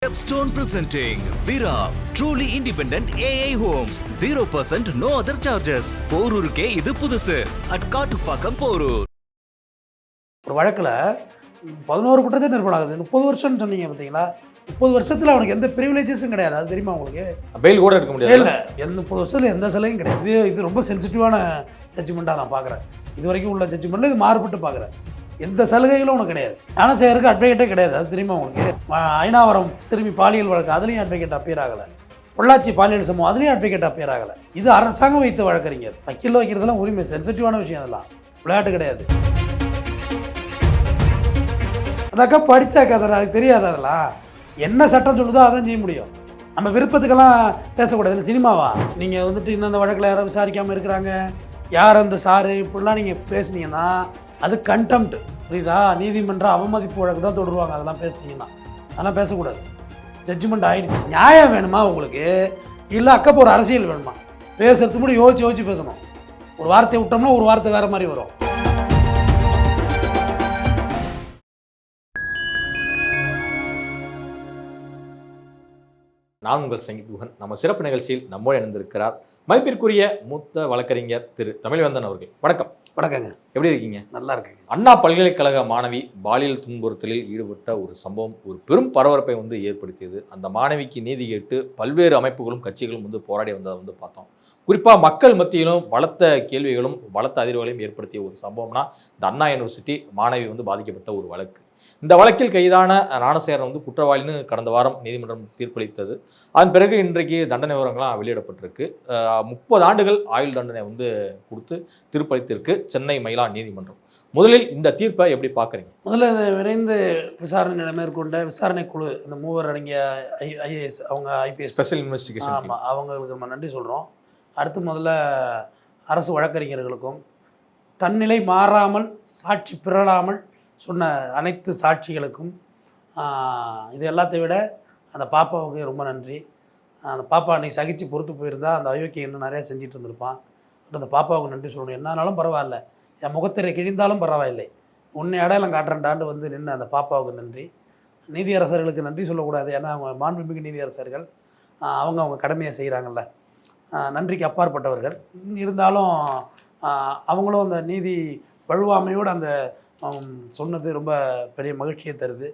Stepstone presenting Vira, truly independent AI homes, 0% no other charges. போரூருக்கே இது புதுசு at Kattupakkam Porur. ஒரு வழக்கில் 11 குற்றச்சாட்டு நிரூபணமாகுது. 30 வருஷம்னு சொன்னீங்க பார்த்தீங்களா? 30 வருஷத்தில் அவனுக்கு எந்த ப்ரிவிலேஜஸும் கிடையாது. அது தெரியுமா உங்களுக்கு? பெயில் கூட எடுக்க முடியாது. இல்லை, 30 வருஷத்தில் எந்த சிலையும் கிடையாது. இது ரொம்ப சென்சிட்டிவான ஜட்ஜ்மெண்ட்டாக நான் பார்க்குறேன். இது வரைக்கும் உள்ள ஜட்ஜ்மெண்ட்டில் இது மாறுபட்டு பார்க்குறேன். எந்த சலுகைகளும் உனக்கு கிடையாது. ஞானசேகருக்கு அட்வொகேட்டே கிடையாது. அது தெரியுமா உங்களுக்கு? ஐநாவரம் சிறுமி பாலியல் வழக்கு, அதுலேயும் அட்வொகேட் அப்பியர் ஆகலை. பொள்ளாச்சி பாலியல் சமூகம், அதுலேயும் அட்வொகேட் அப்பியர் ஆகலை. இது அரசாங்கம் வைத்த வழக்கறிஞர். வக்கீல் வைக்கிறதுலாம் உரிமை, சென்சிட்டிவான விஷயம். அதெல்லாம் விளையாட்டு கிடையாது. அதாக்கா படித்தாக்கா அதில் அதுக்கு தெரியாது. அதெல்லாம் என்ன சட்டம் சொல்லுதோ அதான் செய்ய முடியும். நம்ம விருப்பத்துக்கெல்லாம் பேசக்கூடாது. சினிமாவா நீங்கள் வந்துட்டு இன்னும் அந்த வழக்கில் யாரும் விசாரிக்காமல் இருக்கிறாங்க, யார் அந்த சாரு, இப்படிலாம் நீங்கள் பேசுனீங்கன்னா அது கண்டெம்ட். புரியுதா? நீதிமன்ற அவமதிப்பு வழக்கு தான் தொடருவாங்க. அதெல்லாம் பேசுனீங்கன்னா அதெல்லாம் பேசக்கூடாது. ஜட்ஜ்மெண்ட் ஆகிடுச்சு. நியாயம் வேணுமா உங்களுக்கு, இல்லை அக்கப்போ ஒரு அரசியல் வேணுமா? பேசுறதுக்கு கூட யோசிச்சு பேசணும். ஒரு வார்த்தையை விட்டோம்னா ஒரு வார்த்தை வேறு மாதிரி வரும். நான் உங்கள் சங்கீத். நம்ம சிறப்பு நிகழ்ச்சியில் நம்மோடு இணைந்திருக்கிறார் மதிப்பிற்குரிய மூத்த வழக்கறிஞர் திரு தமிழ்வேந்தன் அவர்கள். வணக்கம். வணக்கங்க. எப்படி இருக்கீங்க? நல்லா இருக்கேங்க. அண்ணா பல்கலைக்கழக மாணவி பாலியல் துன்புறுத்தலில் ஈடுபட்ட ஒரு சம்பவம் ஒரு பெரும் பரபரப்பை ஏற்படுத்தியது. அந்த மாணவிக்கு நீதி கேட்டு பல்வேறு அமைப்புகளும் கட்சிகளும் போராடி வந்ததை பார்த்தோம். குறிப்பாக மக்கள் மத்தியிலும் பலத்த கேள்விகளும் பலத்த அதிர்வுகளையும் ஏற்படுத்திய ஒரு சம்பவம்னா இந்த அண்ணா யூனிவர்சிட்டி மாணவி பாதிக்கப்பட்ட ஒரு வழக்கு. இந்த வழக்கில் கைதான ஞானசேகரன் குற்றவாளின்னு கடந்த வாரம் நீதிமன்றம் தீர்ப்பளித்தது. அதன் பிறகு இன்றைக்கு தண்டனை விவரங்கள்லாம் வெளியிடப்பட்டிருக்கு. 30 ஆண்டுகள் ஆயுள் தண்டனை கொடுத்து தீர்ப்பளித்திருக்கு சென்னை மயிலா நீதிமன்றம். முதலில் இந்த தீர்ப்பை எப்படி பார்க்குறீங்க? முதல்ல விரைந்து விசாரணை மேற்கொண்ட விசாரணை குழு, இந்த 3 அடங்கிய ஐஏஎஸ், அவங்க ஐபிஎஸ் ஸ்பெஷல் இன்வெஸ்டிகேஷன், ஆமாம், அவங்களுக்கு நம்ம நன்றி சொல்கிறோம். அடுத்து முதல்ல அரசு வழக்கறிஞர்களுக்கும் தன்னிலை மாறாமல் சாட்சி பிறழாமல் சொன்ன அனைத்து சாட்சிகளுக்கும், இது எல்லாத்தையும் விட அந்த பாப்பாவுக்கு ரொம்ப நன்றி. அந்த பாப்பா அன்றைக்கி சகிச்சு பொறுத்து போயிருந்தால் அந்த அயோக்கியம் இன்னும் நிறையா செஞ்சுட்டு இருந்திருப்பான். அந்த பாப்பாவுக்கு நன்றி சொல்லணும். என்னாலும் பரவாயில்ல, என் முகத்திரை கிழிந்தாலும் பரவாயில்லை, உன்னை அடையாளம் காட்டுறேன்டாண்டு நின்று அந்த பாப்பாவுக்கு நன்றி. நீதியரசர்களுக்கு நன்றி சொல்லக்கூடாது, ஏன்னா அவங்க மாண்புமிகு நீதியரசர்கள், அவங்க கடமையை செய்கிறாங்கல்ல, நன்றிக்கு அப்பாற்பட்டவர்கள். இருந்தாலும் அவங்களும் அந்த நீதி வழுவாமையோடு அந்த சொன்னது ரொம்ப பெரிய மகிழ்ச்சியை தருது.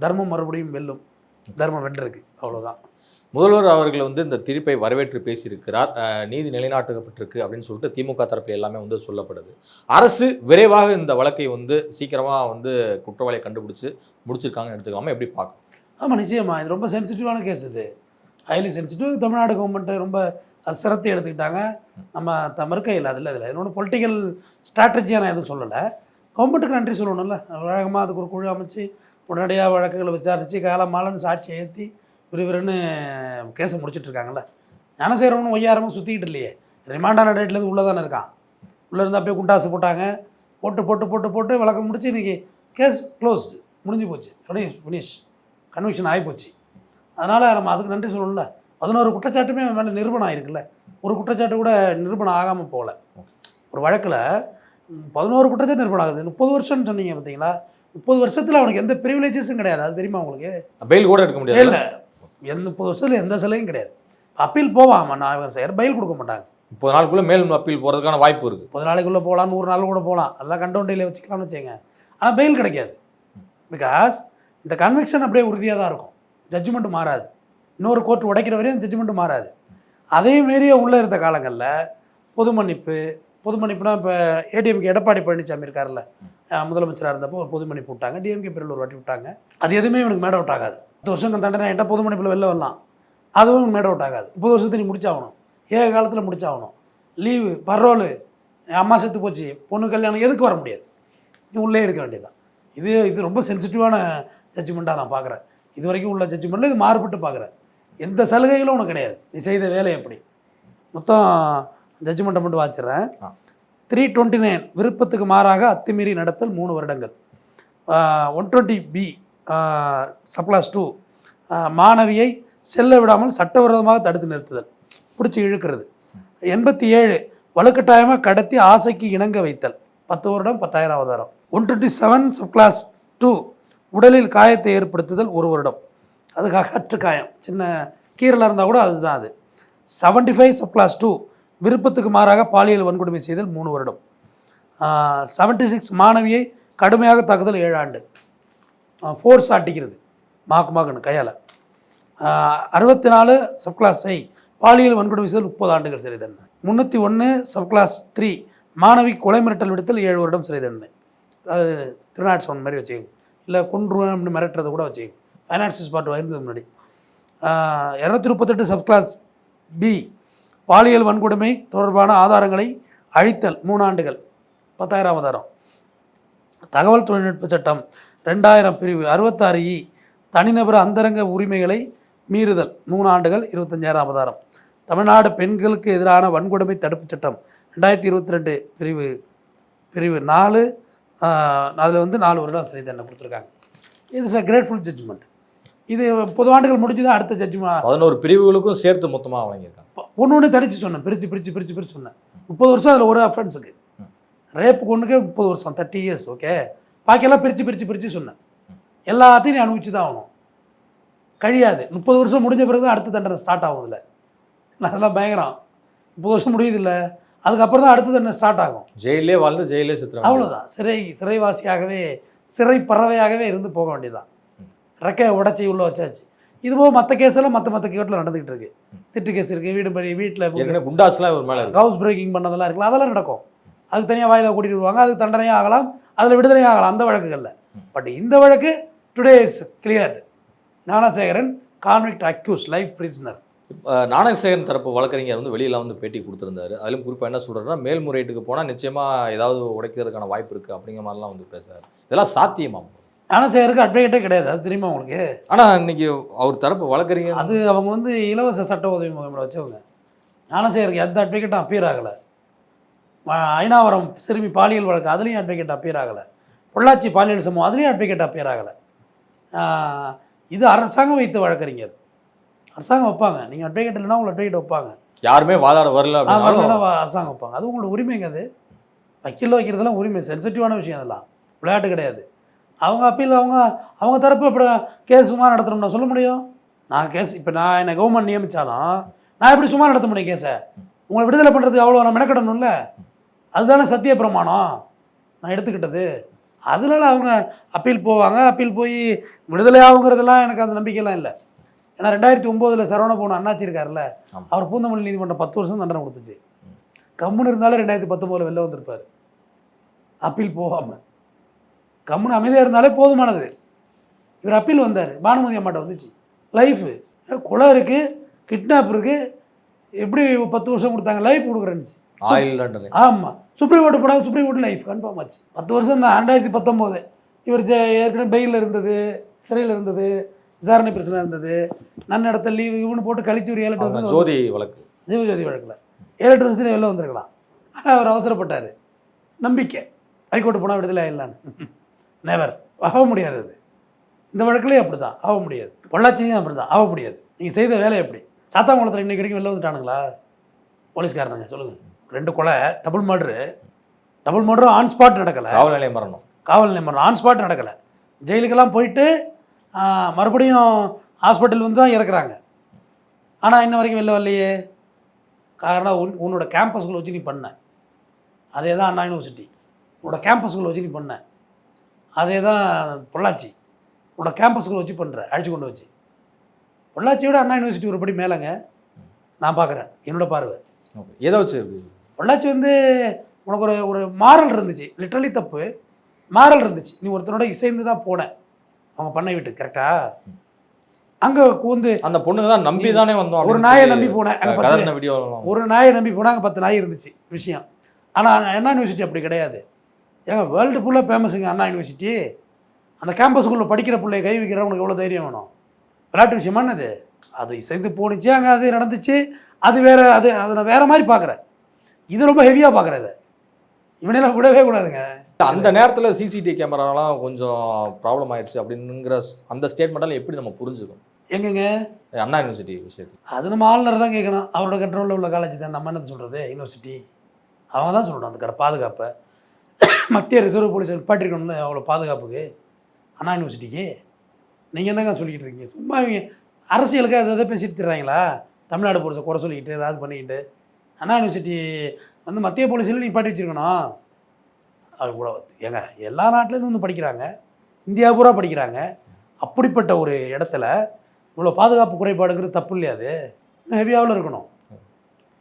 தர்மம் மறுபடியும் வெல்லும், தர்மம் வென்றிருக்கு, அவ்வளோதான். முதல்வர் அவர்கள் இந்த தீர்ப்பை வரவேற்று பேசியிருக்கிறார். நீதி நிலைநாட்டப்பட்டிருக்கு அப்படின்னு சொல்லிட்டு திமுக தரப்பில் எல்லாமே சொல்லப்படுது. அரசு விரைவாக இந்த வழக்கை சீக்கிரமாக குற்றவாளியை கண்டுபிடிச்சி முடிச்சிருக்காங்கன்னு எடுத்துக்காமல் எப்படி பார்க்கணும்? ஆமாம், நிச்சயமாக இது ரொம்ப சென்சிட்டிவான கேஸ். இது ஹைலி சென்சிட்டிவ். தமிழ்நாடு கவர்மெண்ட்டு ரொம்ப சிரத்தை எடுத்துக்கிட்டாங்க. நம்ம மறுக்கையில் அதில் இன்னொன்று பொலிட்டிக்கல் ஸ்ட்ராட்டஜியாக நான் எதுவும் சொல்லலை. கவர்மெண்ட்டுக்கு நன்றி சொல்லணும்ல. வேகமாக அதுக்கு ஒரு குழு அமைச்சு உடனடியாக வழக்குகளை விசாரித்து காலமாலன்னு சாட்சி ஏற்றி விறுவிறுன்னு கேஸை முடிச்சிட்ருக்காங்கல்ல. ஞானசேகரனும் ஒய்யாரமும் சுற்றிக்கிட்டு இல்லையே, ரிமாண்டான டேட்லேருந்து உள்ளே தானே இருக்கான். உள்ளே இருந்தால் அப்படியே குண்டாசு போட்டாங்க, போட்டு வழக்கம் முடிச்சு இன்றைக்கி கேஸ் க்ளோஸ்டு, முடிஞ்சு போச்சு, ஃபினிஷ், கன்விக்ஷன் ஆகிப்போச்சு. அதனால் நம்ம அதுக்கு நன்றி சொல்லணும்ல. 11 குற்றச்சாட்டுமே மேலே நிரூபணம் ஆகிருக்குல்ல. ஒரு குற்றச்சாட்டு கூட நிரூபணம் ஆகாமல் போகல. ஒரு வழக்கில் 11 குற்றச்சாட்டு நிரூபணம் ஆகுது. 30 வருஷம்னு சொன்னீங்க பார்த்தீங்களா? 30 வருஷத்தில் அவனுக்கு எந்த ப்ரிவிலேஜஸும் கிடையாது. அது தெரியுமா உங்களுக்கு? பெயில் கூட எடுக்க முடியாது. இல்லை, 30 வருஷத்தில் எந்த சிலையும் கிடையாது. அப்பீல் போவான் ஞானசேகர், பெயில் கொடுக்க மாட்டாங்க. 30 நாளுக்குள்ளே மேல் அப்பீல் போகிறதுக்கான வாய்ப்பு இருக்குது. 30 நாளைக்குள்ளே போகலாம், 100 நாள் கூட போகலாம். அதெல்லாம் கண்டவுண்டியில் வச்சுக்கலாம்னு வச்சுங்க. ஆனால் பெயில் கிடைக்காது. பிகாஸ் இந்த கன்விக்ஷன் அப்படியே உறுதியாக தான் இருக்கும். ஜட்ஜ்மெண்ட்டு மாறாது. இன்னொரு கோர்ட் உடைக்கிற வரையும் ஜட்ஜ்மெண்ட்டு மாறாது. அதே மாரியே உள்ளே இருந்த காலங்களில் பொது மன்னிப்புனா இப்போ ஏடிஎம்கே எடப்பாடி பழனிசாமி இருக்கார்ல, முதலமைச்சராக இருந்தப்போ ஒரு பொது மன்னிப்பு விட்டாங்க. டிஎம்கே பேரில் ஒரு வாட்டி விட்டாங்க. அது எதுவுமே இவனுக்கு மேட் அவுட் ஆகாது. 10 வருஷம் தண்டனை என்கிட்ட பொது மன்னிப்பில் வெளில வரலாம், அதுவும் மேட் அவுட் ஆகாது. 30 வருஷத்துக்கு நீ முடிச்சாகணும், ஏக காலத்தில் முடிச்சாகணும். லீவு, பரோலு, அம்மா செத்து போச்சு, பொண்ணு கல்யாணம், எதுக்கு வர முடியாது, நீ உள்ளே இருக்க வேண்டியதுதான். இது ரொம்ப சென்சிட்டிவான ஜட்ஜ்மெண்ட்டாக நான் பார்க்குறேன். இது வரைக்கும் உள்ள ஜட்ஜ்மெண்ட்டில் இது மாறுபட்டு பார்க்குறேன். எந்த சலுகைகளும் உனக்கு கிடையாது, நீ செய்த வேலை எப்படி. மொத்தம் ஜட்ஜ்மெண்ட்டை மட்டும் வாச்சிடுறேன். 329 விருப்பத்துக்கு மாறாக அத்துமீறி நடத்தல் 3 வருடங்கள். 120B சப்ளாஸ் 2 மாணவியை செல்ல விடாமல் சட்டவிரோதமாக தடுத்து நிறுத்துதல், பிடிச்சி இழுக்கிறது. 87 வலுக்கட்டாயமாக கடத்தி ஆசைக்கு இணங்க வைத்தல், 10 வருடம் 10,000 அவதாரம். 127 சப்ளாஸ் 2 உடலில் காயத்தை ஏற்படுத்துதல் 1 வருடம். அதுக்காக அற்றுக்காயம், சின்ன கீரலாக இருந்தால் கூட அதுதான் அது. 75 சப்கிளாஸ் 2 விருப்பத்துக்கு மாறாக பாலியல் வன்கொடுமை செய்தல் 3 வருடம். 76 மாணவியை கடுமையாக தாக்குதல் 7 ஆண்டு. ஃபோர்ஸ் அடிக்கிறது மாக்குன்னு கையால். 64 சப்கிளாஸ் ஐ பாலியல் வன்கொடுமை செய்தல் 30 ஆண்டுகள் சிறை தண்டனை. 301 சப்கிளாஸ் 3 மாணவி கொலை மிரட்டல் விடுத்தல் 7 வருடம் சிறை தண்டனை. அது 307 மாதிரி வச்சுக்கோங்க, இல்லை கொன்றுவேன் அப்படின்னு மிரட்டுறதை கூட வச்சுக்கோங்க. ஃபைனான்சியஸ் பார்ட் இருந்தது முன்னாடி. 238 சப்கிளாஸ் பி பாலியல் வன்கொடுமை தொடர்பான ஆதாரங்களை அழித்தல் 3 ஆண்டுகள் 10,000 ஆதாரம். தகவல் தொழில்நுட்ப சட்டம் 2000 பிரிவு 66E தனிநபர் அந்தரங்க உரிமைகளை மீறுதல் 3 ஆண்டுகள் 25,000 ஆதாரம். தமிழ்நாடு பெண்களுக்கு எதிரான வன்கொடுமை தடுப்புச் சட்டம் 2022 பிரிவு 4 அதில் 4 வருடம் சிறை தண்டனை கொடுத்துருக்காங்க. இது கிரேட்ஃபுல் ஜட்ஜ்மெண்ட். இது பொதுவாண்டுகள் முடிஞ்சு தான் அடுத்த ஜட்ஜ்மெண்ட் 11 பிரிவுகளுக்கும் சேர்த்து மொத்தமாக வழங்கியிருக்காங்க. ஒன்று தனிச்சு சொன்னேன், பிரித்து சொன்னேன். 30 வருஷம் அதில் ஒரு அஃபென்ஸுக்கு, ரேப்புக்கு ஒன்றுக்கே 30 வருஷம் 30 இயர்ஸ். ஓகே, பாக்கியெல்லாம் பிரித்து சொன்னேன். எல்லாத்தையும் நீ அனுபவிச்சு தான் ஆகணும், கழியாது. 30 வருஷம் முடிஞ்ச பிறகு தான் அடுத்த தண்டனை ஸ்டார்ட் ஆகுதில்ல. அதெல்லாம் பயங்கரம். 30 வருஷம் முடியுது இல்லை, அதுக்கப்புறம் தான் அடுத்த தண்டனை ஸ்டார்ட் ஆகும். ஜெயிலே வாழ்ந்து ஜெயிலே சுற்றுறாங்க, அவ்வளோதான். சிறைவாசியாகவே சிறை பறவையாகவே இருந்து போக வேண்டியதுதான். ரெக்கையை உடச்சி உள்ளே வச்சாச்சு. இதுபோக மற்ற கேஸெல்லாம் மற்ற கேட்டில் நடந்துக்கிட்டு இருக்கு. திட்டு கேஸ் இருக்குது, வீட்டில் குண்டாஸ்லாம் ஒரு மேலே ஹவுஸ் பிரேக்கிங் பண்ணதெல்லாம் இருக்குல்ல, அதெல்லாம் நடக்கும். அதுக்கு தனியாக வாய்தா கூட்டிகிட்டு வருவாங்க, அதுக்கு தண்டனையாக ஆகலாம், அதில் விடுதலையாக ஆகலாம் அந்த வழக்குகளில். பட் இந்த வழக்கு today is cleared. Gnanasekaran convict accused life prisoner. Gnanasekaran தரப்பு வழக்கறிஞர் வெளியில் பேட்டி கொடுத்துருந்தாரு. அதிலும் குறிப்பாக என்ன சொல்கிறாருன்னா, மேல்முறையீட்டுக்கு போனால் நிச்சயமாக ஏதாவது உடைக்கிறதுக்கான வாய்ப்பு இருக்குது அப்படிங்கிற மாதிரிலாம் பேசுகிறார். இதெல்லாம் சாத்தியமா? ஞானசேகருக்கு அட்வொகேட்டே கிடையாது, அது தெரியுமா உங்களுக்கு? ஆனால் இன்னைக்கு அவர் தரப்பு வழக்கறிஞர் அது அவங்க இலவச சட்ட உதவி முகமையில் வச்சவங்க. ஞானசேகருக்கு எந்த அட்வொகேட்டும் அப்பியர் ஆகலை. ஐநாவரம் சிறுமி பாலியல் வழக்கு அதுலேயும் அட்வொகேட் அப்பியர் ஆகலை. பொள்ளாச்சி பாலியல் சமூகம் அதுலேயும் அட்வொகேட் அப்பியர் ஆகலை. இது அரசாங்கம் வைத்த வழக்கறிஞர், அரசாங்கம் வைப்பாங்க. நீங்கள் அட்வொகேட் இல்லைன்னா உங்களை அட்வொகேட் வைப்பாங்க. யாருமே வாதாட வரல அரசாங்கம் வைப்பாங்க. அது உங்களோட உரிமைங்க. அது வக்கீல் வைக்கிறதுலாம் உரிமை, சென்சிட்டிவான விஷயம். அதெல்லாம் விளையாட்டு கிடையாது. அவங்க அப்பீல் அவங்க தரப்பு அப்படி கேஸ் சும்மா நடத்தணும்னா சொல்ல முடியும். நான் கேஸ் இப்போ நான் என்னை கவர்மெண்ட் நியமித்தாலும் நான் எப்படி சும்மா நடத்த முடியும் கேஸை? உங்களை விடுதலை பண்ணுறதுக்கு அவ்வளோ நான் மெனக்கடணும்ல. அதுதானே சத்திய பிரமாணம் நான் எடுத்துக்கிட்டது. அதனால அவங்க அப்பீல் போவாங்க. அப்பீல் போய் விடுதலை ஆகுங்கிறதெல்லாம் எனக்கு அந்த நம்பிக்கையெல்லாம் இல்லை. ஏன்னா 2009 சரவணபவன் அண்ணாச்சி இருக்கார்ல, அவர் பூந்தமல்லி நீதிமன்றம் 10 வருஷம் தண்டனை கொடுத்துச்சு. கம்முன்னு இருந்தாலும் 2019 வெளில வந்திருப்பார். அப்பீல் போகாமல் கம்முன்னு அமைதியாக இருந்தாலே போதுமானது. இவர் அப்பீல் வந்தார், பானுமதி அம்மாட்ட வந்துச்சு. லைஃபு கொலை இருக்குது, கிட்னாப் இருக்குது, எப்படி 10 வருஷம் கொடுத்தாங்க, லைஃப் கொடுக்குறேன்னுச்சு. ஆமாம், சுப்ரீம் கோர்ட்டு போனாங்க, சுப்ரீம் கோர்ட்டு லைஃப் கன்ஃபார்ம் ஆச்சு. 10 வருஷம் தான். 2019 இவர் ஏற்கனவே பெயிலில் இருந்தது, சிறையில் இருந்தது, விசாரணை பிரச்சனை இருந்தது, நன்னடத்த லீவு இவனு போட்டு கழிச்சு ஒரு 7-8 வருஷம் ஜோதி வழக்கு, ஜீவஜோதி வழக்கில் 7-8 வருஷத்துல வெளில வந்திருக்கலாம். ஆனால் அவர் அவசரப்பட்டார். நம்பிக்கை ஹைகோர்ட்டு போனால் விடுதலை ஆகிடலான்னு. நெவர், ஆக முடியாது. அது இந்த வழக்கிலே அப்படி தான், ஆக முடியாது. பொள்ளாச்சியும் அப்படி தான், ஆக முடியாது. நீங்கள் செய்த வேலை எப்படி? சாத்தாங்குளத்தில் இன்றைக்கு வரைக்கும் வெளில வந்துட்டானுங்களா போலீஸ்காரனுங்க? சொல்லுங்கள். 2 கொலை, டபுள் மர்டரும் ஆன் ஸ்பாட் நடக்கலை. காவல் நிலைய மரணம் ஆன் ஸ்பாட் நடக்கலை. ஜெயிலுக்கெல்லாம் போயிட்டு மறுபடியும் ஹாஸ்பிட்டல் வந்து தான் இறக்குறாங்க. ஆனால் இன்ன வரைக்கும் வெளில வரலையே. காரணம் உன்னோட கேம்பஸ்குள்ளே வச்சு நீ பண்ண அதே தான் அண்ணா யூனிவர்சிட்டி. உன்னோட கேம்பஸ்குள்ளே வச்சு நீ பண்ண அதே தான் பொள்ளாச்சி. உன்னோட கேம்பஸ்குள்ளே வச்சு பண்ணுற, அழைச்சி கொண்டு வச்சு. பொள்ளாச்சியோட அண்ணா யூனிவர்சிட்டி ஒரு படி மேலேங்க நான் பார்க்குறேன், என்னோட பார்வை. எதை வச்சு பொள்ளாச்சி உனக்கு ஒரு மாரல் இருந்துச்சு. லிட்ரலி தப்பு மாரல் இருந்துச்சு. நீ ஒருத்தனோட இசைந்து தான் போனேன் அவங்க பண்ணை விட்டு, கரெக்டா? அங்கே அந்த பொண்ணுங்க தான் நம்பி தானே வந்தோம். ஒரு நாயை நம்பி போனேன், ஒரு நாயை நம்பி போனால் அங்கே 10 நாய் இருந்துச்சு விஷயம். ஆனால் அண்ணா யூனிவர்சிட்டி அப்படி கிடையாது. ஏங்க வேர்ல்டு ஃபுல்லாக ஃபேமஸுங்க அண்ணா யூனிவர்சிட்டி. அந்த கேம்பஸுக்குள்ளே படிக்கிற பிள்ளைய கை வைக்கிறவனுக்கு எவ்வளோ தைரியம் வேணும்? விளையாட்டு விஷயமானது. அது இசைந்து போணுச்சு, அங்கே அது நடந்துச்சு. அது வேறு, அதை நான் வேறு மாதிரி பார்க்குறேன். இது ரொம்ப ஹெவியாக பார்க்குறேன். இதை இவனெல்லாம் விடவே கூடாதுங்க. அந்த நேரத்தில் சிசிடிவி கேமராலாம் கொஞ்சம் ப்ராப்ளம் ஆயிடுச்சு அப்படிங்கிற அந்த ஸ்டேட்மெண்ட்டால் எப்படி நம்ம புரிஞ்சுக்கணும்? எங்கெங்க அண்ணா யூனிவர்சிட்டி விஷயத்தில் அது நம்ம ஆளுநர் தான் கேட்கணும். அவரோட கண்ட்ரோலில் உள்ள காலேஜ் தான். நம்ம என்ன சொல்கிறது? யூனிவர்சிட்டி அவங்க தான் சொல்லணும் அந்த கடை பாதுகாப்பை. மத்திய ரிசர்வ் போலீஸ் நிப்பாட்டிருக்கணும்னு அவ்வளோ பாதுகாப்புக்கு அண்ணா யூனிவர்சிட்டிக்கு. நீங்கள் என்னங்க சொல்லிக்கிட்டு இருக்கீங்க? சும்மா இவங்க அரசியலுக்கு அதை பேசிட்டு தர்றாங்களா? தமிழ்நாடு போலீஸை குறை சொல்லிக்கிட்டு ஏதாவது பண்ணிக்கிட்டு அண்ணா யூனிவர்சிட்டி வந்து மத்திய போலீஸில் நிப்பாட்டி வச்சுருக்கணும். அது கூட ஏங்க எல்லா நாட்டிலேருந்து வந்து படிக்கிறாங்க, இந்தியா பூரா படிக்கிறாங்க. அப்படிப்பட்ட ஒரு இடத்துல இவ்வளோ பாதுகாப்பு குறைபாடுங்கிறது தப்பு இல்லையா? அது ஹெவியாவில் இருக்கணும்.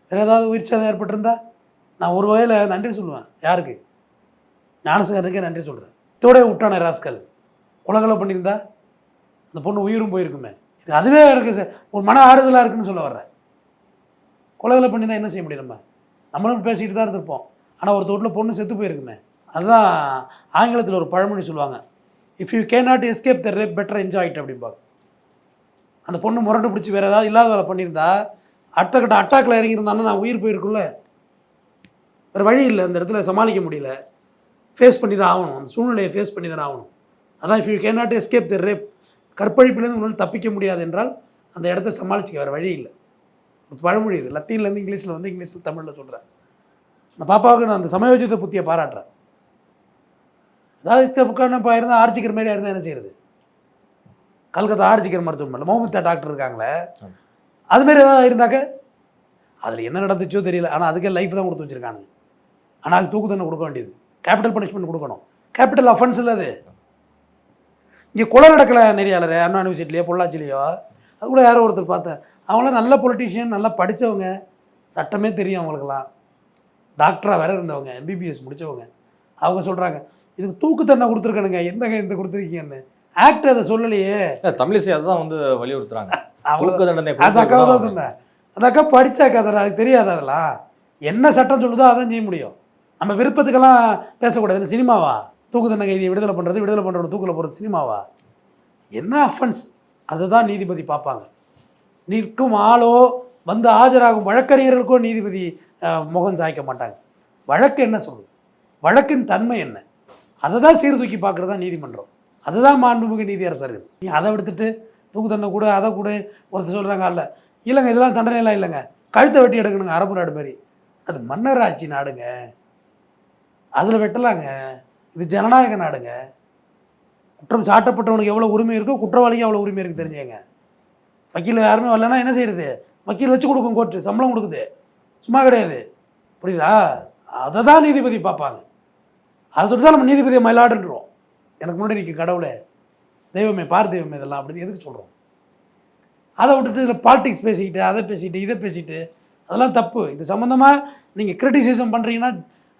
வேறு ஏதாவது உயிர் சேதம் ஏற்பட்டிருந்தா நான் ஒரு வகையில் நன்றி சொல்லுவேன். யாருக்கு? ஞானசேகரனுக்கே நன்றி சொல்கிறேன். இதோட விட்டான ராஸ்கல் கொலைகளை பண்ணியிருந்தா அந்த பொண்ணு உயிரும் போயிருக்குமே. அதுவே எனக்கு ஒரு மன ஆறுதலாக இருக்குன்னு சொல்ல வர்றேன். கொலைகளை பண்ணியிருந்தால் என்ன செய்ய முடியும்? நம்மளும் பேசிக்கிட்டு தான் இருந்திருப்போம். ஆனால் ஒரு தோட்டில் பொண்ணு செத்து போயிருக்குமே. அதுதான் ஆங்கிலத்தில் ஒரு பழமொழி சொல்லுவாங்க, if you can not escape the rape better enjoy it அப்படிம்பாங்க. அந்த பொண்ணு முரண்டு பிடிச்சி வேறு ஏதாவது இல்லாத வேலை பண்ணியிருந்தா அடுத்தக்கிட்ட அட்டாக்கில் இறங்கியிருந்தாங்கன்னா நான் உயிர் போயிருக்கும்ல. வேறு வழி இல்லை, அந்த இடத்துல சமாளிக்க முடியல, ஃபேஸ் பண்ணி தான் ஆகணும். அந்த சூழ்நிலையை ஃபேஸ் பண்ணி தான் ஆகணும். அதான் if you can not escape the rape, கற்பழிப்புலேருந்து உங்களால் தப்பிக்க முடியாது என்றால் அந்த இடத்த சமாளிச்சிக்க வேறு வழி இல்லை. பழமொழி இது, லத்தீன்லேருந்து இங்கிலீஷில் வந்து இங்கிலீஷில் தமிழில் சொல்கிறேன். அந்த பாப்பாவுக்கு நான் அந்த சமயோஜித புத்தியை பாராட்டுறேன். அதாவது புக்கான இப்போ இருந்தால் ஆர்ச்சிக்கிற மாதிரியாக இருந்தால் என்ன செய்கிறது? கல்கத்தா ஆர்ச்சிக்கிற மருத்துவமனை மோமிதா டாக்டர் இருக்காங்களே, அதுமாரி ஏதாவது இருந்தாக்க அதில் என்ன நடந்துச்சோ தெரியல. ஆனால் அதுக்கே லைஃப் தான் கொடுத்து வச்சுருக்காங்க. ஆனால் அதுக்கு தூக்கு தண்டனை கொடுக்க வேண்டியது, கேபிட்டல் பனிஷ்மெண்ட் கொடுக்கணும். கேபிட்டல் அஃபென்ஸ் இல்லை அது. இங்கே கொலை நடக்கலை நெறியாளர் அண்ணா யூனிவர்சிட்டிலையோ பொள்ளாச்சிலையோ, அது கூட யாரோ ஒருத்தர் பார்த்தேன். அவங்களாம் நல்ல பொலிட்டீஷியன், நல்லா படித்தவங்க, சட்டமே தெரியும் அவங்களுக்கெல்லாம், டாக்டராக வேறு இருந்தவங்க, எம்பிபிஎஸ் முடித்தவங்க. அவங்க சொல்கிறாங்க இதுக்கு தூக்கு தண்டனை கொடுத்துருக்கணுங்க, எந்தங்க இந்த கொடுத்துருக்கீங்கன்னு. ஆக்ட் அதை சொல்லலையே. தமிழிசை அதுதான் வந்து வலியுறுத்துறாங்க. அந்த அக்காவை தான் சொன்னேன். அந்த அக்கா படித்தாக்கா அதில் அதுக்கு தெரியாது. அதெல்லாம் என்ன சட்டம் சொல்லுதோ அதான் செய்ய முடியும். நம்ம விருப்பத்துக்கெல்லாம் பேசக்கூடாது. சினிமாவா தூக்கு தண்டனை கைதியை விடுதலை பண்ணுறவங்க தூக்கில் போகிறது சினிமாவா? என்ன அஃபென்ஸ் அதுதான் நீதிபதி பார்ப்பாங்க. நிற்கும் ஆளோ வந்து ஆஜராகும் வழக்கறிஞர்களுக்கோ நீதிபதி முகம் சாய்க்க மாட்டாங்க. வழக்கு என்ன சொல்லுது, வழக்கின் தன்மை என்ன, அதை தான் சீர்தூக்கி பார்க்குறது தான் நீதிமன்றம். அதுதான் மாண்புமிகு நீதியரசர்கள். நீ அதை எடுத்துட்டு தூக்கு தண்டனை கூட அதை கூட ஒருத்தர் சொல்கிறாங்க. இல்லைங்க இதெல்லாம் தண்டனையெல்லாம் இல்லைங்க, கழுத்தை வெட்டி எடுக்கணுங்க, அரபு நாடு மாதிரி. அது மன்னர் ஆட்சி நாடுங்க, அதில் வெட்டலாங்க. இது ஜனநாயக நாடுங்க. குற்றம் சாட்டப்பட்டவனுக்கு எவ்வளோ உரிமை இருக்கோ குற்றவாளிக்கு அவ்வளோ உரிமை இருக்குது தெரிஞ்சுங்க. வக்கீல் யாருமே வரலன்னா என்ன செய்கிறது? வக்கீல் வச்சு கொடுக்கும், கோர்ட்டு சம்பளம் கொடுக்குது, சும்மா கிடையாது. புரியுதா? அதை தான் நீதிபதி பார்ப்பாங்க. அதை தொட்டு தான் நம்ம நீதிபதியை மயிலாடுன்றோம். எனக்கு முன்னாடி நிற்க கடவுளே, தெய்வமே, பார் தெய்வமே, இதெல்லாம் அப்படின்னு எதுக்கு சொல்கிறோம்? அதை விட்டுட்டு இதில் பாலிடிக்ஸ் பேசிக்கிட்டு அதை பேசிக்கிட்டு இதை பேசிக்கிட்டு அதெல்லாம் தப்பு. இது சம்மந்தமாக நீங்கள் கிரிட்டிசிசம் பண்ணுறீங்கன்னா,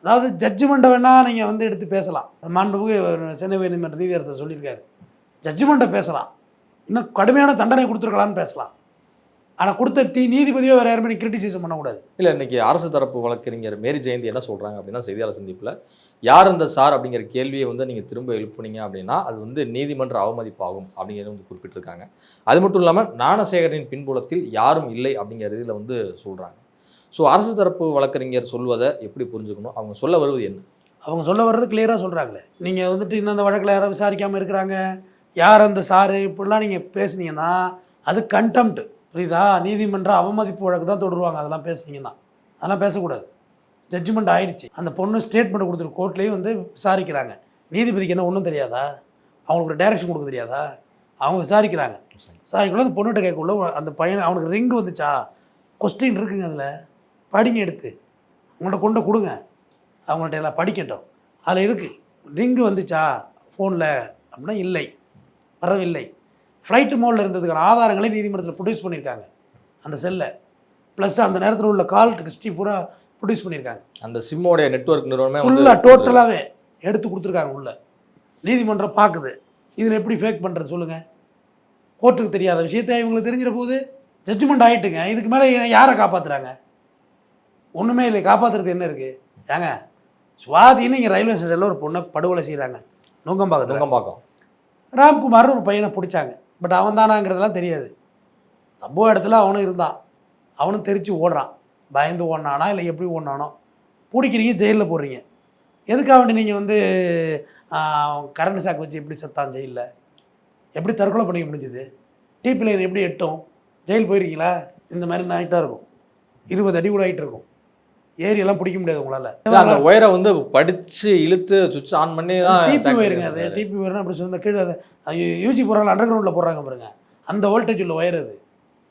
அதாவது ஜட்ஜ்மெண்ட்டை வேணால் நீங்கள் வந்து எடுத்து பேசலாம். மாண்புமிகு சென்னை உயர்நீதிமன்ற நீதியரசர் சொல்லியிருக்காரு, ஜட்ஜ்மெண்ட்டை பேசலாம், இன்னும் கடுமையான தண்டனை கொடுத்துருக்கலான்னு பேசலாம். ஆனால் கொடுத்த நீதிபதியோ வேறு யாருமே கிரிட்டிசிசம் பண்ணக்கூடாது. இல்லை, இன்றைக்கி அரசு தரப்பு வழக்கறிஞர் மேரி ஜெயந்தி என்ன சொல்கிறாங்க அப்படின்னா, செய்தியாளர் சந்திப்பில் யார் அந்த சார் அப்படிங்கிற கேள்வியை வந்து நீங்கள் திரும்ப எழுப்புனீங்க அப்படின்னா அது வந்து நீதிமன்ற அவமதிப்பாகும் அப்படிங்கிறத வந்து குறிப்பிட்டிருக்காங்க. அது மட்டும் இல்லாமல் ஞானசேகரின் பின்புலத்தில் யாரும் இல்லை அப்படிங்கிற இதில் வந்து சொல்கிறாங்க. ஸோ அரசு தரப்பு வழக்கறிஞர் சொல்வதை எப்படி புரிஞ்சுக்கணும்? அவங்க சொல்ல வருவது என்ன? அவங்க சொல்ல வர்றது கிளியராக சொல்கிறாங்களே. நீங்கள் வந்துட்டு இன்னும் அந்த வழக்கில் யாரும் விசாரிக்காமல் இருக்கிறாங்க, யார் அந்த சாரு இப்படிலாம் நீங்கள் பேசுனீங்கன்னா அது கண்டெம்ட். புரியுதா? நீதிமன்ற அவமதிப்பு வழக்கு தான் தொடருவாங்க. அதெல்லாம் பேசுனீங்கன்னா அதெல்லாம் பேசக்கூடாது. ஜட்ஜ்மெண்ட் ஆகிடுச்சு, அந்த பொண்ணு ஸ்டேட்மெண்ட் கொடுத்துரு, கோர்ட்லேயும் வந்து விசாரிக்கிறாங்க. நீதிபதிக்கு என்ன ஒன்றும் தெரியாதா? அவங்களுக்கு ஒரு டைரக்ஷன் கொடுக்க தெரியாதா? அவங்க விசாரிக்கிறாங்க. விசாரிக்கல அந்த பொண்ணுகிட்ட கேட்கக்குள்ள அந்த பையன் அவனுக்கு ரிங் வந்துச்சா, கொஸ்டின் இருக்குங்க, அதில் படிங்க, எடுத்து அவங்கள்ட்ட கொண்டு கொடுங்க, அவங்கள்ட்ட எல்லாம் படிக்கட்டும். அதில் இருக்குது ரிங்கு வந்துச்சா ஃபோனில் அப்படின்னா இல்லை, வரவில்லை. ஃப்ளைட்டு மோடில் இருந்ததுக்கான ஆதாரங்களை நீதிமன்றத்தில் ப்ரொடியூஸ் பண்ணியிருக்காங்க. அந்த செல்லை ப்ளஸ் அந்த நேரத்தில் உள்ள கால் ஹிஸ்ட்ரி பூரா ப்ரொடியூஸ் பண்ணியிருக்காங்க. அந்த சிம்மோடைய நெட்வொர்க் நிறுவனமே ஃபுல்லாக டோட்டலாகவே எடுத்து கொடுத்துருக்காங்க. உள்ள நீதிமன்றம் பார்க்குது. இதில் எப்படி ஃபேக் பண்ணுறது சொல்லுங்கள்? கோர்ட்டுக்கு தெரியாத விஷயத்தை இவங்களுக்கு தெரிஞ்சிட போது ஜட்ஜ்மெண்ட் ஆகிட்டுங்க. இதுக்கு மேலே யாரை காப்பாற்றுறாங்க? ஒன்றுமே இல்லை. காப்பாற்றுறது என்ன இருக்குது? ஏங்க சுவாதின்னு இங்கே ரயில்வே ஸ்டேஷனில் ஒரு பொண்ணை படுகொலை செய்கிறாங்க. நுங்கம்பாக்கம் ராம்குமார்னு ஒரு பையனை பிடிச்சாங்க. பட் அவன் தானாங்கிறதெல்லாம் தெரியாது. சம்பவ இடத்துல அவனும் இருந்தான். அவனும் தெரித்து ஓடுறான். பயந்து ஓடினானா இல்லை எப்படி ஓடினானோ, பிடிக்கிறீங்க, ஜெயிலில் போடுறீங்க. எதுக்காக வேண்டி நீங்கள் வந்து கரண்ட் சாக்கு வச்சு எப்படி செத்தான் ஜெயிலில்? எப்படி தற்கொலை பண்ணிக்க முடிஞ்சுது? டீப் லைன் எப்படி எட்டும்? ஜெயில் போயிருக்கீங்களா? இந்த மாதிரி நைட்டாக இருக்கும், 20 அடி கூட ஆகிட்டு இருக்கும். ஏரியெல்லாம் பிடிக்க முடியாது இல்ல, அந்த உங்களால். ஒயரை வந்து படிச்சு இழுத்து சுவிட்ச் ஆன் பண்ணி தான் டிபி ஒயருங்க அது. டிபி ஒயர்னா அப்படி சொல்லி கீழே அது யூஜி போடுறாங்க, அண்டர் கிரவுண்டில் போடுறாங்க பாருங்க, அந்த வோல்டேஜ் உள்ள ஒயர் அது.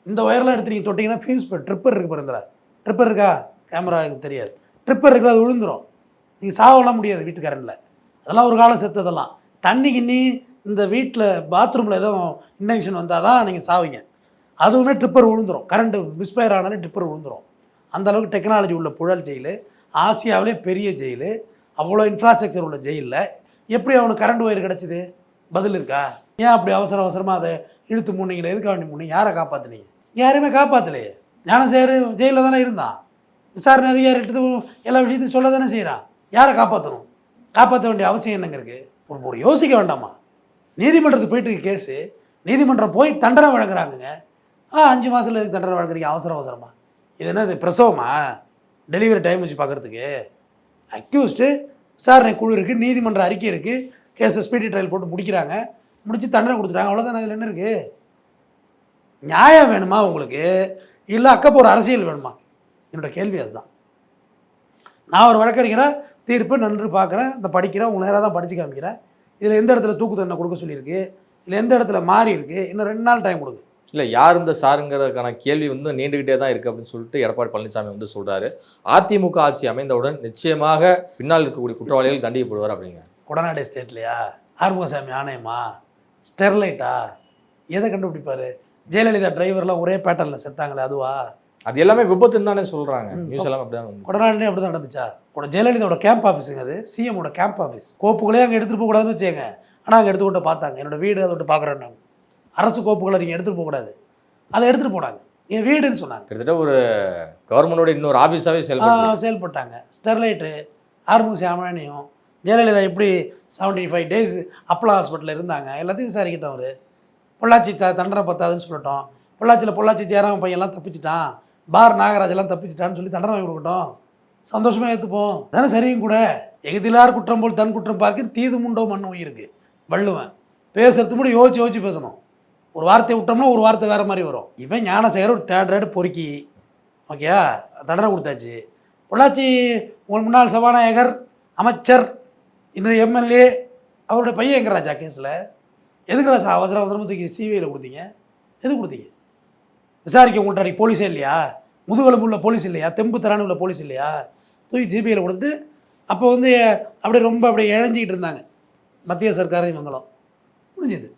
இந்த ஒயர்லாம் எடுத்து நீங்கள் தொட்டிங்கன்னா ஃபியூஸ் ட்ரிப்பர் இருக்குது பாருங்க. ட்ரிப்பர் இருக்கா? கேமராவுக்கு தெரியாது. ட்ரிப்பர் இருக்குது, அது விழுந்துடும். நீங்கள் சாவலாம் முடியாது வீட்டு கரண்டில். அதெல்லாம் ஒரு காலம் செத்ததெல்லாம். தண்ணி கிண்ணி இந்த வீட்டில் பாத்ரூமில் எதுவும் இன்டெக்ஷன் வந்தால் தான் நீங்கள் சாவீங்க. அதுவுமே ட்ரிப்பர் விழுந்துடும். கரண்ட்டு மிஸ்ஃபயர் ஆனாலே ட்ரிப்பர் விழுந்துடும். அந்தளவுக்கு டெக்னாலஜி உள்ள புழல் ஜெயிலு, ஆசியாவிலே பெரிய ஜெயிலு, அவ்வளோ இன்ஃப்ராஸ்ட்ரக்சர் உள்ள ஜெயிலில் எப்படி அவனுக்கு கரண்ட் ஒயர் கிடச்சிது? பதில் இருக்கா? ஏன் அப்படி அவசரமாக அதை இழுத்து மூணிங்களே? எதுக்காக வேண்டி மூணு? யாரை காப்பாற்றுனீங்க? யாருமே காப்பாற்றலையே. ஞானசேகர் ஜெயிலில் தானே இருந்தான். விசாரணை அதிகாரி எடுத்து எல்லா விஷயத்தையும் சொல்ல தானே செய்கிறான். யாரை காப்பாற்றணும்? காப்பாற்ற வேண்டிய அவசியம் என்னங்க இருக்குது? ஒரு யோசிக்க வேண்டாமா? நீதிமன்றத்துக்கு போயிட்டு இருக்க கேஸு, நீதிமன்றம் போய் தண்டனை வழங்குறாங்கங்க. 5 மாதத்தில் எதுக்கு தண்டனை வழங்குறீங்க அவசரமாக? இது என்ன, இது பிரசவமா? டெலிவரி டைம் வச்சு பார்க்குறதுக்கு? அக்யூஸ்டு விசாரணை குழு இருக்குது, நீதிமன்ற அறிக்கை இருக்குது, கேஸை ஸ்பீடி ட்ரையல் போட்டு முடிக்கிறாங்க, முடித்து தண்டனை கொடுத்துட்டாங்க, அவ்வளோதான். அதில் என்ன இருக்குது? நியாயம் வேணுமா உங்களுக்கு, இல்லை அக்கப்போகிற அரசியல் வேணுமா? என்னோட கேள்வி அதுதான். நான் ஒரு வழக்கறிஞராக தீர்ப்பு நன்று பார்க்குறேன், இந்த படிக்கிறேன், உங்கள் நேராக தான் படித்து காமிக்கிறேன். இதில் எந்த இடத்துல தூக்கு தண்டனை கொடுக்க சொல்லியிருக்கு, இல்லை எந்த இடத்துல மாறி இருக்குது, இன்னும் 2 நாள் டைம் கொடுங்க. இல்லை, யார் இந்த சாருங்கிறதுக்கான கேள்வி வந்து நீண்டுகிட்டே தான் இருக்குது அப்படின்னு சொல்லிட்டு எடப்பாடி பழனிசாமி வந்து சொல்கிறாரு. அதிமுக ஆட்சி அமைந்தவுடன் நிச்சயமாக பின்னால் இருக்கக்கூடிய குற்றவாளிகள் தண்டிக்கப்படுவார் அப்படிங்க. கொடநாடு ஸ்டேட்லையா? ஆறுமுகசாமி ஆணையமா? ஸ்டெர்லைட்டா? எதை கண்டுபிடிப்பார்? ஜெயலலிதா டிரைவர்லாம் ஒரே பேட்டர்னில் செத்தாங்களே, அதுவா? அது எல்லாமே விபத்துன்னு தானே சொல்கிறாங்க. நியூஸ் எல்லாமே அப்படி தான். கொடநாடுலேயும் அப்படி தான் நடந்துச்சா? ஜெயலலிதாவோட கேம்ப் ஆஃபீஸுங்க அது, சிஎமோட கேம்ப் ஆஃபீஸ். கோப்புகளே அங்கே எடுத்துகிட்டு போகக்கூடாதுன்னு வச்சுங்க. ஆனால் அங்கே எடுத்துக்கிட்ட பார்த்தாங்க. என்னோடய வீடு அதை விட்டு பார்க்குறேன் நான். அரசு கோப்புகளை நீங்கள் எடுத்துகிட்டு போகக்கூடாது, அதை எடுத்துகிட்டு போனாங்க. என் வீடுன்னு சொன்னாங்க. கிட்டத்தட்ட ஒரு கவர்மெண்டோட இன்னொரு ஆஃபீஸாகவே செயல்பட்டாங்க. ஸ்டெர்லைட்டு, ஆறுமுகசாமி ஆணையம், ஜெயலலிதா எப்படி 75 டேஸ் அப்பலா ஹாஸ்பிட்டலில் இருந்தாங்க, எல்லாத்தையும் விசாரிக்கிட்டோம். அவர் பொள்ளாச்சி தண்டனை பத்தாதுன்னு சொல்லட்டோம். பொள்ளாச்சி ஜெயராம பையன்லாம் தப்பிச்சிட்டான், பார் நாகராஜெல்லாம் தப்பிச்சிட்டான்னு சொல்லி தண்டனை வாங்கி கொடுக்கட்டும். சந்தோஷமாக ஏற்றுப்போம். தானே சரியும் கூட. எகுதிலார் குற்றம் போல் தன் குற்றம் பார்க்க தீது முண்டோ மண்ணு உயிருக்கு வள்ளுவன். பேசுறதுக்கு முன்னாடி யோசிச்சு பேசணும். ஒரு வார்த்தையை விட்டோம்னா ஒரு வார்த்தை வேறு மாதிரி வரும். இவன் ஞானசேகர் ஒரு தேர்ட் பொறுக்கி, ஓகேயா, தண்டனை கொடுத்தாச்சு. பொள்ளாச்சி உங்கள் முன்னாள் சபாநாயகர், அமைச்சர், இன்றைய எம்எல்ஏ, அவருடைய பையன் எங்க ராஜா கேஸில் எதுக்கு ராஜா அவசரமாக தூக்கி சிபிஐயில் கொடுத்தீங்க? எதுக்கு கொடுத்தீங்க? விசாரிக்க உங்கள்கிட்ட போலீஸே இல்லையா? முதுகெலும்பு உள்ள போலீஸ் இல்லையா? தெம்பு தரானு உள்ள போலீஸ் இல்லையா? தூக்கி சிபிஐயில் கொடுத்து அப்போ வந்து அப்படியே ரொம்ப அப்படியே இழஞ்சிக்கிட்டு இருந்தாங்க மத்திய சர்க்காரும் இவங்களும். முடிஞ்சது.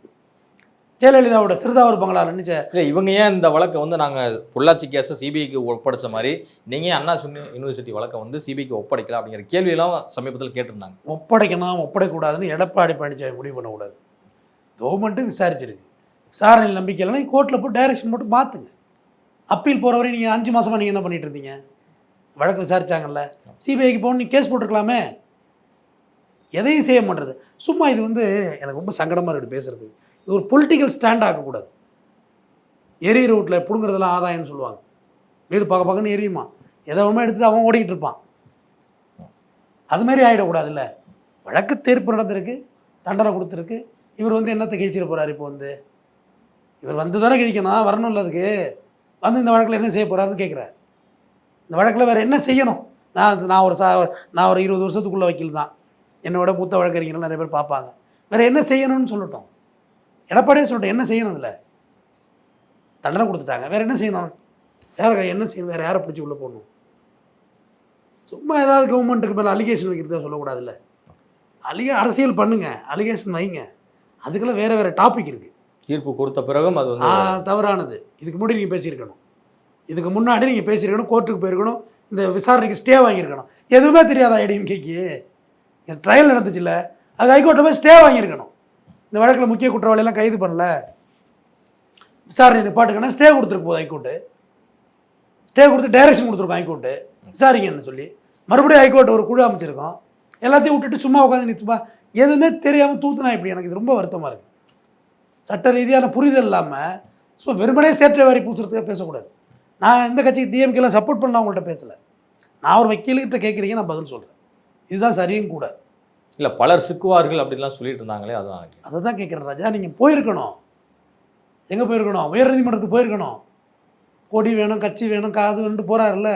ஜெயலலிதாவோட சிறுதாவூர் பங்களா நினைச்ச. இல்லை, இவங்க ஏன் இந்த வழக்கை வந்து நாங்கள் பொள்ளாச்சி கேஸை சிபிஐக்கு ஒப்படைச்ச மாதிரி நீங்கள் அண்ணா யூனிவர்சிட்டி வழக்கை வந்து சிபிஐக்கு ஒப்படைக்கலாம் அப்படிங்கிற கேள்வியெல்லாம் சமீபத்தில் கேட்டிருந்தாங்க. ஒப்படைக்கணும் ஒப்படைக்கக்கூடாதுன்னு எடப்பாடி பழனிசாமி முடிவு பண்ணக்கூடாது. கவர்மெண்ட்டு விசாரிச்சிருக்கு. விசாரணையில் நம்பிக்கை இல்லைன்னா கோர்ட்டில் போய் டைரக்ஷன் போட்டு மாற்றுங்க. அப்பீல் போகிற வரையும் நீங்கள் 5 மாதமாக நீங்கள் என்ன பண்ணிட்டு இருந்தீங்க? வழக்கு விசாரிச்சாங்கல்ல, சிபிஐக்கு போகணும், நீங்கள் கேஸ் போட்டிருக்கலாமே. எதையும் செய்ய மாட்டேறது. சும்மா இது வந்து எனக்கு ரொம்ப சங்கடமாக இருக்குது பேசுகிறது. இது ஒரு பொலிட்டிக்கல் ஸ்டாண்ட் ஆகக்கூடாது. எரியிற வீட்டில் பிடுங்குறதெல்லாம் ஆதாயம்னு சொல்லுவாங்க. வீடு பக்கன்னு எரியுமா, எதை ஒன்றுமே எடுத்துகிட்டு அவன் ஓடிக்கிட்டு இருப்பான். அதுமாரி ஆகிடக்கூடாது. இல்லை, வழக்கு தீர்ப்பு நடந்திருக்கு, தண்டனை கொடுத்துருக்கு. இவர் வந்து என்னத்தை கிழிச்சிட போகிறார்? இப்போ வந்து இவர் வந்து தானே கிழிக்கணும், வரணும் இல்லை? அதுக்கு வந்து இந்த வழக்கில் என்ன செய்ய போகிறாருன்னு கேட்குறேன். இந்த வழக்கில் வேறு என்ன செய்யணும்? நான் ஒரு 20 வருஷத்துக்குள்ளே வக்கீல் தான். என்னோட மூத்த வழக்கறிஞர்கள் நிறைய பேர் பார்ப்பாங்க. வேறு என்ன செய்யணும்னு சொல்லட்டும். எடப்பாடியே சொல்லட்டும், என்ன செய்யணும்? இதில் தண்டனை கொடுத்துட்டாங்க, வேறு என்ன செய்யணும்? என்ன செய்யணும்? வேறு யாரை பிடிச்சி உள்ளே போடணும்? சும்மா ஏதாவது கவர்மெண்ட்டுக்கு மேலே அலிகேஷன் வைக்கிறதா சொல்லக்கூடாதுல்ல. அரசியல் பண்ணுங்க, அலிகேஷன் வைங்க. அதுக்கெல்லாம் வேறு டாபிக் இருக்குது. தீர்ப்பு கொடுத்த பிறகும் அது வந்து தவறானது. இதுக்கு முன்னாடி நீங்கள் பேசியிருக்கணும், இதுக்கு முன்னாடி நீங்கள் பேசியிருக்கணும், கோர்ட்டுக்கு போயிருக்கணும், இந்த விசாரணைக்கு ஸ்டே வாங்கியிருக்கணும். எதுவுமே தெரியாதா ஏடிஎம்கேக்கு? ட்ரையல் நடந்துச்சு இல்லை, அது ஹைகோர்ட்டில் போய் ஸ்டே வாங்கியிருக்கணும். இந்த வழக்கில் முக்கிய குற்றவாளியெல்லாம் கைது பண்ணல, விசாரணை நிப்பாட்டுக்கணும், ஸ்டே கொடுத்துருக்கு போகுது ஹைகோர்ட்டு. ஸ்டே கொடுத்து டைரக்ஷன் கொடுத்துருக்கோம் ஹைகோர்ட்டு, விசாரிங்கன்னு சொல்லி. மறுபடியும் ஹைகோர்ட்டு ஒரு குழு அமைச்சிருக்கோம். எல்லாத்தையும் விட்டுட்டு சும்மா உட்காந்து நிறுத்துமா, எதுவுமே தெரியாமல் தூத்துனா இப்படி. எனக்கு இது ரொம்ப வருத்தமாக இருக்குது. சட்ட ரீதியான புரிதல் இல்லாமல் ஸோ வெறுமனே சேற்றை வாரி பூசுறதுக்காக பேசக்கூடாது. நான் எந்த கட்சிக்கு டிஎம்கேலாம் சப்போர்ட் பண்ணலாம் அவங்கள்ட்ட பேசலை. நான் ஒரு வக்கீல்கிட்ட கேட்குறீங்க, நான் பதில் சொல்கிறேன். இதுதான் சரியும் கூட. இல்லை, பலர் சிக்குவார்கள் அப்படின்லாம் சொல்லிட்டு இருந்தாங்களே, அதுதான் அதை தான் கேட்குறேன் ராஜா. நீங்கள் போயிருக்கணும். எங்கே போயிருக்கணும்? உயர்நீதிமன்றத்துக்கு போயிருக்கணும். கொடி வேணும், கட்சி வேணும், காது வேணுட்டு போகிறாருல்ல,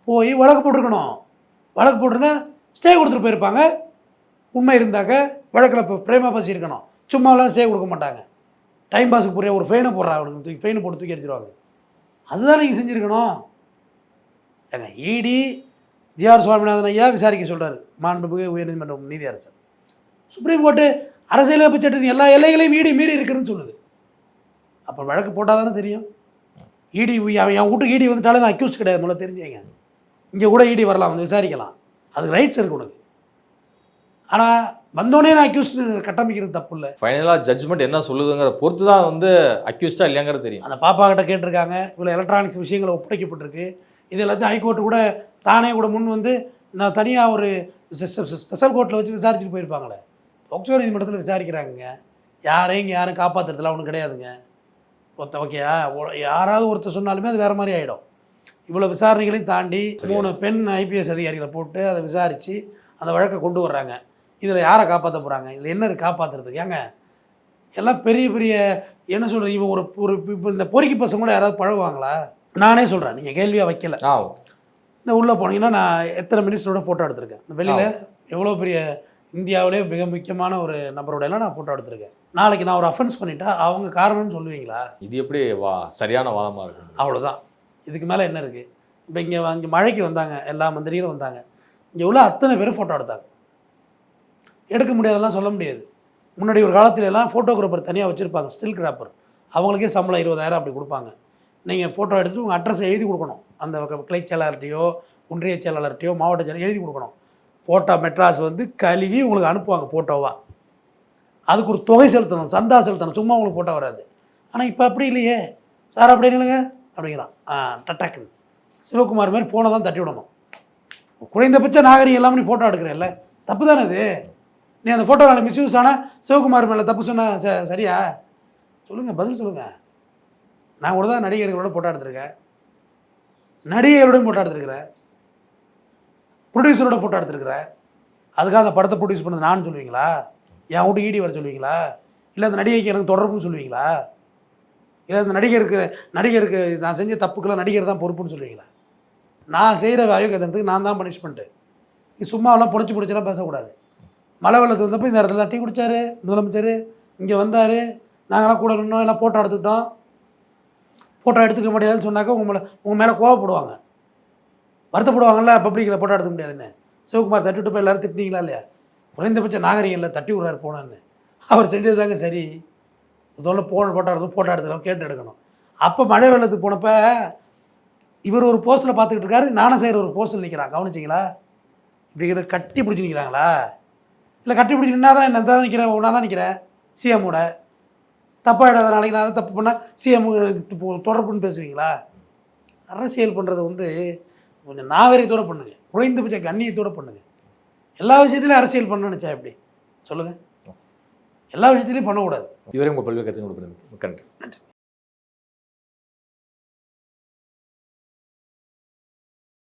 போய் வழக்கு போட்டிருக்கணும். வழக்கு போட்டிருந்தா ஸ்டே கொடுத்துட்டு போயிருப்பாங்க. உண்மை இருந்தாக்க வழக்கில் இப்போ பிரேமா பசி இருக்கணும். சும்மாலாம் ஸ்டே கொடுக்க மாட்டாங்க. டைம் பாஸுக்கு புரிய ஒரு ஃபைனை போடுறாங்க, அவனுக்கு தூக்கி ஃபைனை போட்டு தூக்கி அடிச்சிருவாங்க. அதுதான் நீங்கள் செஞ்சுருக்கணும். ஏங்க இடி ஜிஆர் சுவாமிநாதன் ஐயா விசாரிக்க சொல்கிறார், மாண்புமிகு உயர்நீதிமன்ற நீதியரசர். சுப்ரீம் கோர்ட்டு அரசியலமைப்பு சட்டத்தின் எல்லா எல்லைகளையும் இடி மீறி இருக்குதுன்னு சொல்லுது. அப்போ வழக்கு போட்டால் தானே தெரியும். இடி என் வீட்டுக்கு இடி வந்துட்டாலே நான் அக்யூஸ் கிடையாது, முதல்ல தெரிஞ்சுங்க. இங்கே கூட இடி வரலாம், வந்து விசாரிக்கலாம், அதுக்கு ரைட்ஸ் இருக்கு உனக்கு. ஆனால் வந்தோடனே நான் அக்யூஸ்ட் கட்டமைக்கிறது தப்பு இல்லை. ஃபைனலாக ஜட்ஜ்மெண்ட் என்ன சொல்லுதுங்கிற பொறுத்து தான் வந்து அக்யூஸ்டா இல்லையாங்கிறது தெரியும். அந்த பாப்பா கிட்ட கேட்டிருக்காங்க, இவ்வளோ எலக்ட்ரானிக்ஸ் விஷயங்களை ஒப்படைக்கப்பட்டிருக்கு, இது எல்லாத்தையும் ஹைகோர்ட்டு கூட தானே கூட முன் வந்து நான் தனியாக ஒரு ஸ்பெஷல் கோர்ட்டில் வச்சு விசாரிச்சுட்டு போயிருப்பாங்களே. போக்சோ நீதிமன்றத்தில் விசாரிக்கிறாங்க. யாரையும் இங்கே யாரும் காப்பாற்றுறதுலாம் ஒன்றும் கிடையாதுங்க. ஓகேயா, யாராவது ஒருத்தர் சொன்னாலுமே அது வேறு மாதிரி ஆகிடும். இவ்வளோ விசாரணைகளையும் தாண்டி 3 பெண் ஐபிஎஸ் அதிகாரிகளை போட்டு அதை விசாரித்து அந்த வழக்கை கொண்டு வர்றாங்க. இதில் யாரை காப்பாற்ற போகிறாங்க? இதில் என்ன காப்பாற்றுறதுக்கு? ஏங்க எல்லாம் பெரிய பெரிய என்ன சொல்கிறது, இவன் ஒரு இப்போ இந்த பொறுக்கி பசங்க கூட யாராவது பழகுவாங்களா? நானே சொல்கிறேன், நீங்கள் கேள்வியாக வைக்கல. இந்த உள்ளே போனீங்கன்னா நான் எத்தனை மினிஸ்டரோட ஃபோட்டோ எடுத்திருக்கேன். இந்த வெளியில் எவ்வளோ பெரிய இந்தியாவிலே மிக முக்கியமான ஒரு நபரோட எல்லாம் நான் ஃபோட்டோ எடுத்திருக்கேன். நாளைக்கு நான் ஒரு அஃபென்ஸ் பண்ணிட்டா அவங்க காரணம்னு சொல்லுவீங்களா? இது எப்படி சரியான வாதமாக இருக்கும்? அவ்வளோதான். இதுக்கு மேலே என்ன இருக்குது? இப்போ இங்கே மழைக்கு வந்தாங்க, எல்லா மந்திரிகளும் வந்தாங்க. இங்கே உள்ள அத்தனை பேரும் ஃபோட்டோ எடுத்தாங்க. எடுக்க முடியாதெல்லாம் சொல்ல முடியாது. முன்னாடி ஒரு காலத்துல எல்லாம் ஃபோட்டோகிராஃபர் தனியாக வச்சுருப்பாங்க, ஸ்டில் கிராப்பர். அவங்களுக்கே சம்பளம் 20,000 அப்படி கொடுப்பாங்க. நீங்கள் ஃபோட்டோ எடுத்துகிட்டு உங்கள் அட்ரஸை எழுதி கொடுக்கணும். அந்த கிளை செயலாளர்கிட்டையோ ஒன்றிய செயலாளர்கிட்டையோ மாவட்ட செயலாளர் எழுதி கொடுக்கணும். ஃபோட்டோ மெட்ராஸ் வந்து கழுவி உங்களுக்கு அனுப்புவாங்க ஃபோட்டோவாக. அதுக்கு ஒரு தொகை செலுத்தணும், சந்தா செலுத்தணும், சும்மா உங்களுக்கு ஃபோட்டோ வராது. ஆனால் இப்போ அப்படி இல்லையே. சார் அப்படி இல்லைங்க அப்படிங்கிறான். டட்டாக்குன்னு சிவகுமார் மாதிரி ஃபோனை தான் தட்டி விடணும். குறைந்தபட்ச நாகரிகம் எல்லாமே நீ ஃபோட்டோ எடுக்கிறல்ல, தப்பு தானே அது? நீ அந்த ஃபோட்டோ நாளை மிஸ்யூஸ் ஆனால் சிவகுமார் மேலே தப்பு சொன்னால் சரியா? சொல்லுங்கள், பதில் சொல்லுங்கள். நான் கூட தான் நடிகர்களோட ஃபோட்டோ எடுத்திருக்கேன், நடிகைகளோட ஃபோட்டோ எடுத்துருக்கிறேன், ப்ரொடியூசரோட ஃபோட்டோ எடுத்துருக்கிறேன். அதுக்காக அந்த படத்தை ப்ரொடியூஸ் பண்ணது நான் சொல்லுவீங்களா? என் வீட்டு ஈடி வர சொல்லுவீங்களா? இல்லை அந்த நடிகைக்கு எனக்கு தொடர்புன்னு சொல்லுவீங்களா? இல்லை அந்த நடிகருக்கு நான் செஞ்ச தப்புக்கெல்லாம் நடிகர் தான் பொறுப்புன்னு சொல்லுவீங்களா? நான் செய்கிற அயோக்கியத்தனத்துக்கு நான் தான் பனிஷ்மெண்ட்டு. நீ சும்மாவெல்லாம் பிடிச்செல்லாம் பேசக்கூடாது. மழை வெள்ளத்துக்கு வந்தப்போ இந்த இடத்துல டீ குடித்தார் முதலமைச்சர், இங்கே வந்தார், நாங்களாம் கூட நின்னோம், எல்லாம் ஃபோட்டோ எடுத்துக்கிட்டோம். ஃபோட்டோ எடுத்துக்க முடியாதுன்னு சொன்னாக்கா உங்கள் மேலே கோவப்படுவாங்க, வருத்தப்படுவாங்கல்ல. பப்ளிக்கில் ஃபோட்டோ எடுத்துக்க முடியாதுன்னு சிவகுமார் தட்டி விட்டு போய் எல்லோரும் திட்டினீங்களா இல்லையா? குறைந்தபட்ச நாகரிகம் இல்லை, தட்டி விடுறாரு போனான்னு. அவர் செஞ்சது தாங்க சரி. இதோட ஃபோட்டோ எடுத்துக்கலாம், கேட்டு எடுக்கணும். அப்போ மழை வெள்ளத்துக்கு போனப்போ இவர் ஒரு போஸ்ட்டில் பார்த்துக்கிட்டு இருக்காரு, நானும் செய்கிற ஒரு போஸ்ட்டில் நிற்கிறான். கவனிச்சிங்களா? இப்படி கட்டி பிடிச்சி நிற்கிறாங்களா? இல்லை கட்டி பிடிச்சி நின்னா தான் என்ன தான் நிற்கிறேன், ஒன்றா தான் நிற்கிறேன் சிஎம்மோட. தப்பாக இடாத, நாளைக்கு நான் அதை தப்பு பண்ணால் சிஎம் தொடர்புன்னு பேசுவீங்களா? அரசியல் பண்ணுறது வந்து கொஞ்சம் நாகரிகத்தோடு பண்ணுங்கள், குறைந்தபட்ச கண்ணியத்தோடு பண்ணுங்கள். எல்லா விஷயத்துலையும் அரசியல் பண்ண நினச்சா எப்படி சொல்லுங்கள்? எல்லா விஷயத்துலையும் பண்ணக்கூடாது. இதுவரை உங்கள் பல்வேறு கருத்துக்கள் கொடுக்கணும். நன்றி.